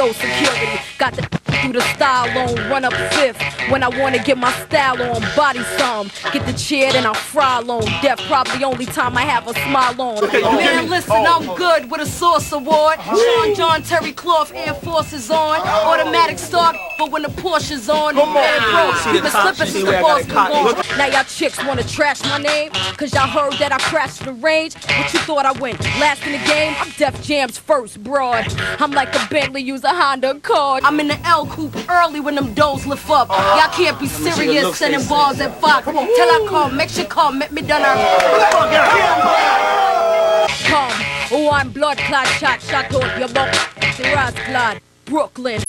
no security. Got the through the style on, run up fifth. When I wanna get my style on, body some. Get the chair, then I'll fry on. Death probably only time I have a smile on. Man, listen, I'm good with a Source Award. Sean John Terry Cloth Air Forces on. Automatic start, but when the Porsche's on, man, bro, you been slipping since the balls been gone. Now y'all chicks wanna trash my name, cause y'all heard that I crashed the range. What you thought I went last in the game? I'm Def Jam's first broad. I'm like a Bentley, use a Honda Accord. I'm in the L coupe early when them doors lift up. Y'all can't be serious sending balls at Fox. Till I come, make sure come, make me done her. Come, oh I'm blood clot, shot out your bump. Ras blood, Brooklyn.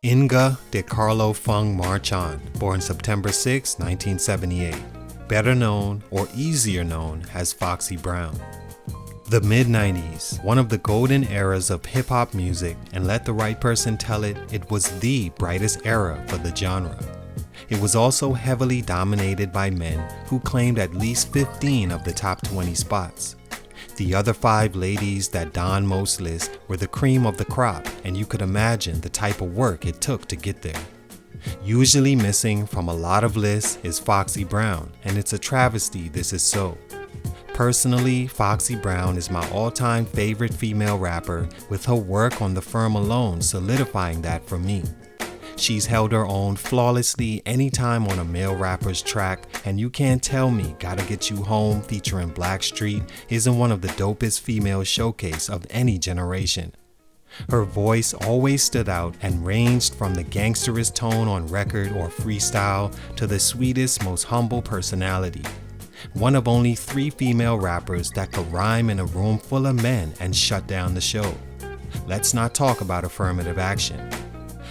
Inga de Carlo Fung Marchand, born September 6, 1978, better known or easier known as Foxy Brown. The mid-90s, one of the golden eras of hip-hop music, and let the right person tell it, it was the brightest era for the genre. It was also heavily dominated by men who claimed at least 15 of the top 20 spots. The other 5 ladies that donned most lists were the cream of the crop, and you could imagine the type of work it took to get there. Usually missing from a lot of lists is Foxy Brown, and it's a travesty this is so. Personally, Foxy Brown is my all-time favorite female rapper, with her work on The Firm alone solidifying that for me. She's held her own flawlessly anytime on a male rapper's track, and you can't tell me Gotta Get You Home featuring Blackstreet isn't one of the dopest female showcase of any generation. Her voice always stood out and ranged from the gangsterest tone on record or freestyle to the sweetest, most humble personality. One of only 3 female rappers that could rhyme in a room full of men and shut down the show. Let's not talk about affirmative action.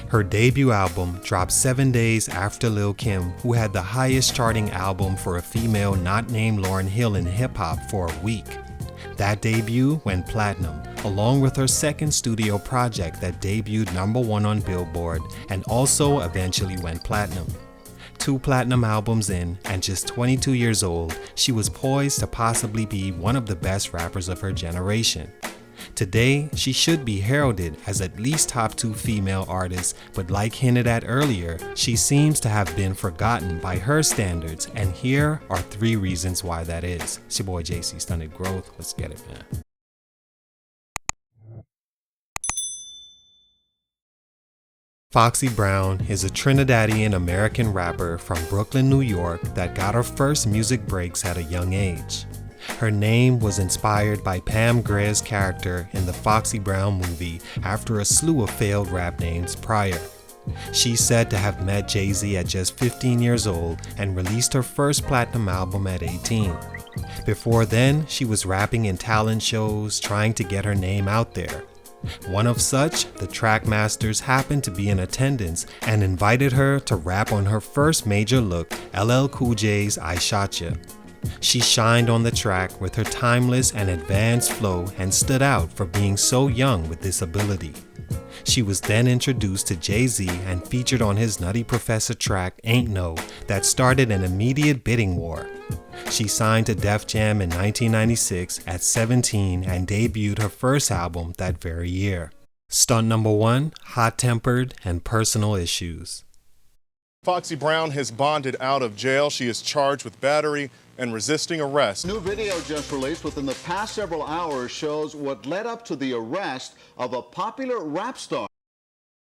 Her debut album dropped 7 days after Lil' Kim, who had the highest charting album for a female not named Lauryn Hill in hip-hop for a week. That debut went platinum, along with her second studio project that debuted #1 on Billboard and also eventually went platinum. 2 platinum albums in, and just 22 years old, she was poised to possibly be one of the best rappers of her generation. Today, she should be heralded as at least top 2 female artists, but like hinted at earlier, she seems to have been forgotten by her standards, and here are 3 reasons why that is. It's your boy JC, Stunted Growth. Let's get it, man. Foxy Brown is a Trinidadian American rapper from Brooklyn, New York that got her first music breaks at a young age. Her name was inspired by Pam Grier's character in the Foxy Brown movie after a slew of failed rap names prior. She's said to have met Jay-Z at just 15 years old and released her first platinum album at 18. Before then, she was rapping in talent shows, trying to get her name out there. One of such, the Trackmasters happened to be in attendance and invited her to rap on her first major look, LL Cool J's I Shot Ya. She shined on the track with her timeless and advanced flow and stood out for being so young with this ability. She was then introduced to Jay-Z and featured on his Nutty Professor track Ain't No that started an immediate bidding war. She signed to Def Jam in 1996 at 17 and debuted her first album that very year. Stunt number 1, Hot-Tempered and Personal Issues. Foxy Brown has bonded out of jail. She is charged with battery and resisting arrest. New video just released within the past several hours shows what led up to the arrest of a popular rap star.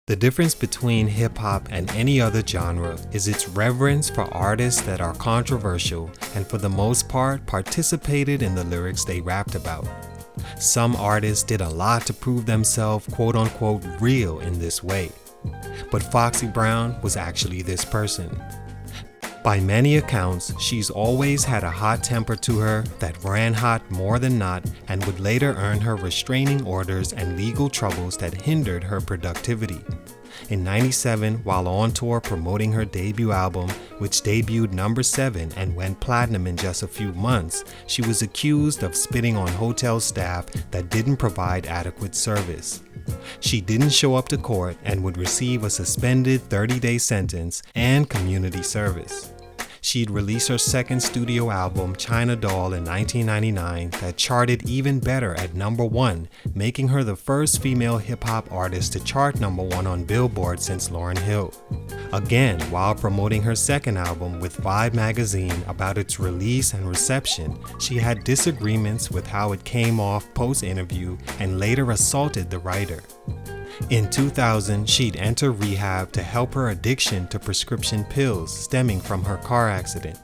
The difference between hip-hop and any other genre is its reverence for artists that are controversial and for the most part participated in the lyrics they rapped about. Some artists did a lot to prove themselves quote-unquote real in this way. But Foxy Brown was actually this person. By many accounts, she's always had a hot temper to her that ran hot more than not and would later earn her restraining orders and legal troubles that hindered her productivity. In '97, while on tour promoting her debut album, which debuted #7 and went platinum in just a few months, she was accused of spitting on hotel staff that didn't provide adequate service. She didn't show up to court and would receive a suspended 30-day sentence and community service. She'd release her second studio album, China Doll, in 1999 that charted even better at #1, making her the first female hip-hop artist to chart #1 on Billboard since Lauryn Hill. Again, while promoting her second album with Vibe magazine about its release and reception, she had disagreements with how it came off post-interview and later assaulted the writer. In 2000, she'd enter rehab to help her addiction to prescription pills stemming from her car accident.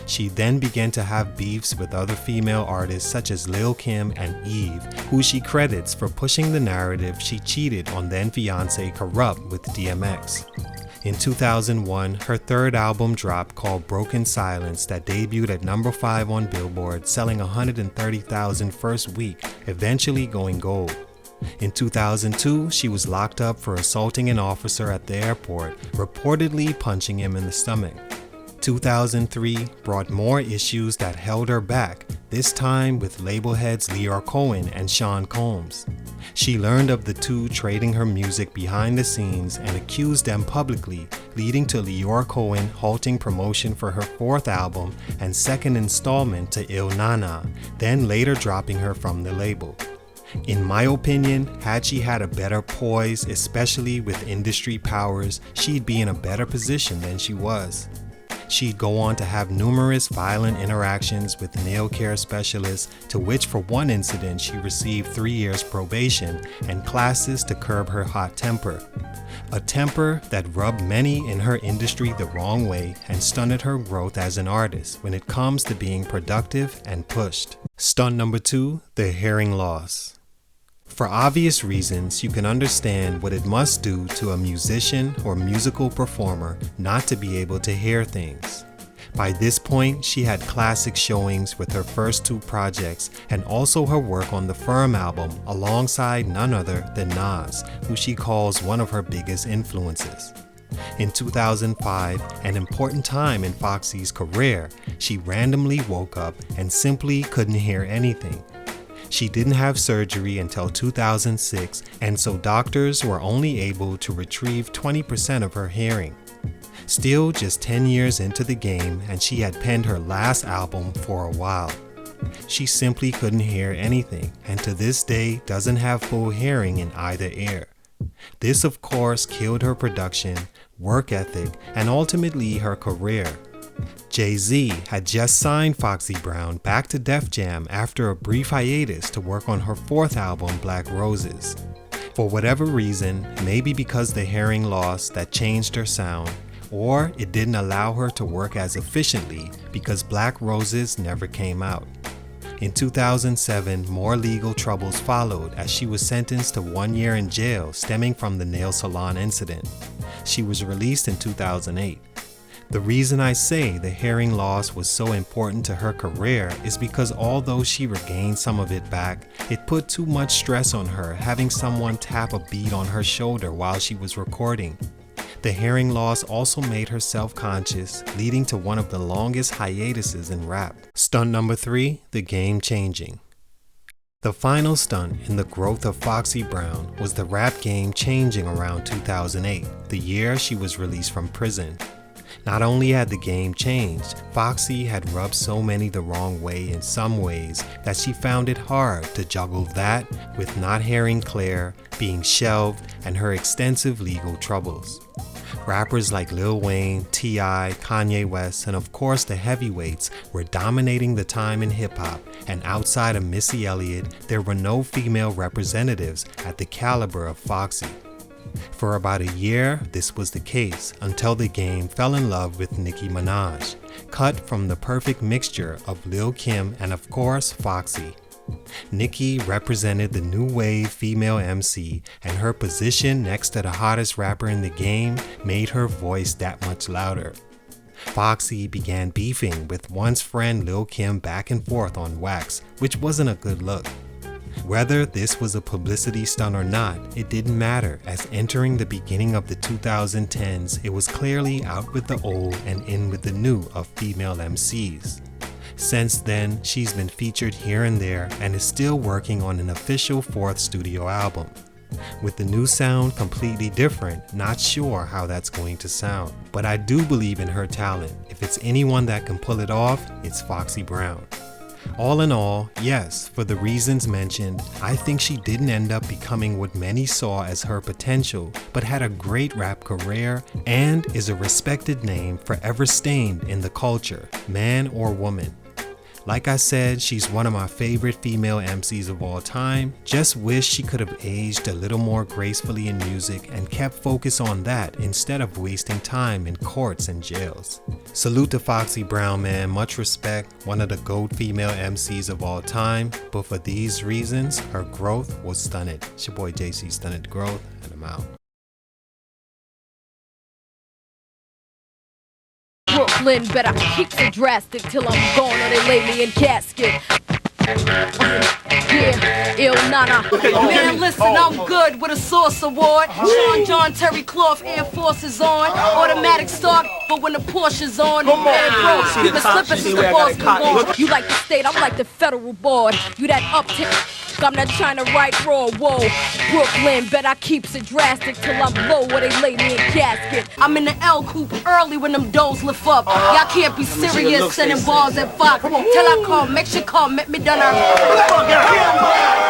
She then began to have beefs with other female artists such as Lil' Kim and Eve, who she credits for pushing the narrative she cheated on then-fiancé Corrupt with DMX. In 2001, her third album dropped called Broken Silence that debuted at #5 on Billboard, selling 130,000 first week, eventually going gold. In 2002, she was locked up for assaulting an officer at the airport, reportedly punching him in the stomach. 2003 brought more issues that held her back, this time with label heads Leor Cohen and Sean Combs. She learned of the two trading her music behind the scenes and accused them publicly, leading to Leor Cohen halting promotion for her fourth album and second installment to Il Nana, then later dropping her from the label. In my opinion, had she had a better poise, especially with industry powers, she'd be in a better position than she was. She'd go on to have numerous violent interactions with nail care specialists, to which for one incident she received 3 years probation and classes to curb her hot temper. A temper that rubbed many in her industry the wrong way and stunted her growth as an artist when it comes to being productive and pushed. Stunt number 2, the hearing loss. For obvious reasons, you can understand what it must do to a musician or musical performer not to be able to hear things. By this point, she had classic showings with her first 2 projects and also her work on the Firm album alongside none other than Nas, who she calls one of her biggest influences. In 2005, an important time in Foxy's career, she randomly woke up and simply couldn't hear anything. She didn't have surgery until 2006, and so doctors were only able to retrieve 20% of her hearing. Still just 10 years into the game, and she had penned her last album for a while. She simply couldn't hear anything, and to this day doesn't have full hearing in either ear. This of course killed her production, work ethic, and ultimately her career. Jay-Z had just signed Foxy Brown back to Def Jam after a brief hiatus to work on her fourth album, Black Roses. For whatever reason, maybe because the hearing loss that changed her sound, or it didn't allow her to work as efficiently because Black Roses never came out. In 2007, more legal troubles followed as she was sentenced to 1 year in jail stemming from the nail salon incident. She was released in 2008. The reason I say the hearing loss was so important to her career is because although she regained some of it back, it put too much stress on her having someone tap a beat on her shoulder while she was recording. The hearing loss also made her self-conscious, leading to one of the longest hiatuses in rap. Stunt number 3, the game changing. The final stunt in the growth of Foxy Brown was the rap game changing around 2008, the year she was released from prison. Not only had the game changed, Foxy had rubbed so many the wrong way in some ways that she found it hard to juggle that with not hearing clear, being shelved, and her extensive legal troubles. Rappers like Lil Wayne, T.I., Kanye West, and of course the heavyweights were dominating the time in hip-hop, and outside of Missy Elliott, there were no female representatives at the caliber of Foxy. For about a year, this was the case until the game fell in love with Nicki Minaj, cut from the perfect mixture of Lil' Kim and of course Foxy. Nicki represented the new wave female MC, and her position next to the hottest rapper in the game made her voice that much louder. Foxy began beefing with once friend Lil' Kim back and forth on wax, which wasn't a good look. Whether this was a publicity stunt or not, it didn't matter, as entering the beginning of the 2010s, it was clearly out with the old and in with the new of female MCs. Since then, she's been featured here and there and is still working on an official 4th studio album. With the new sound completely different, not sure how that's going to sound. But I do believe in her talent. If it's anyone that can pull it off, it's Foxy Brown. All in all, yes, for the reasons mentioned, I think she didn't end up becoming what many saw as her potential, but had a great rap career and is a respected name forever stained in the culture, man or woman. Like I said, she's one of my favorite female MCs of all time. Just wish she could have aged a little more gracefully in music and kept focus on that instead of wasting time in courts and jails. Salute to Foxy Brown, man. Much respect. One of the GOAT female MCs of all time. But for these reasons, her growth was stunted. It's your boy JC, Stunted Growth, and I'm out. Brooklyn, better keep it drastic till I'm gone or they lay me in casket. Yeah, ill nana. Man, listen, I'm good with a Source Award. Sean John Terry Cloth Air Force is on. Automatic start, but when the Porsche's on, man, bro, you can slip it since the boss come on. You like the state, I'm like the federal board. You that uptick. I'm not trying to write raw, whoa. Brooklyn, bet I keeps it drastic till I'm low where they lay me in casket. I'm in the L coupe early when them doors lift up. Y'all can't be serious sending balls at Fox. Till I call, make sure call, make me done her.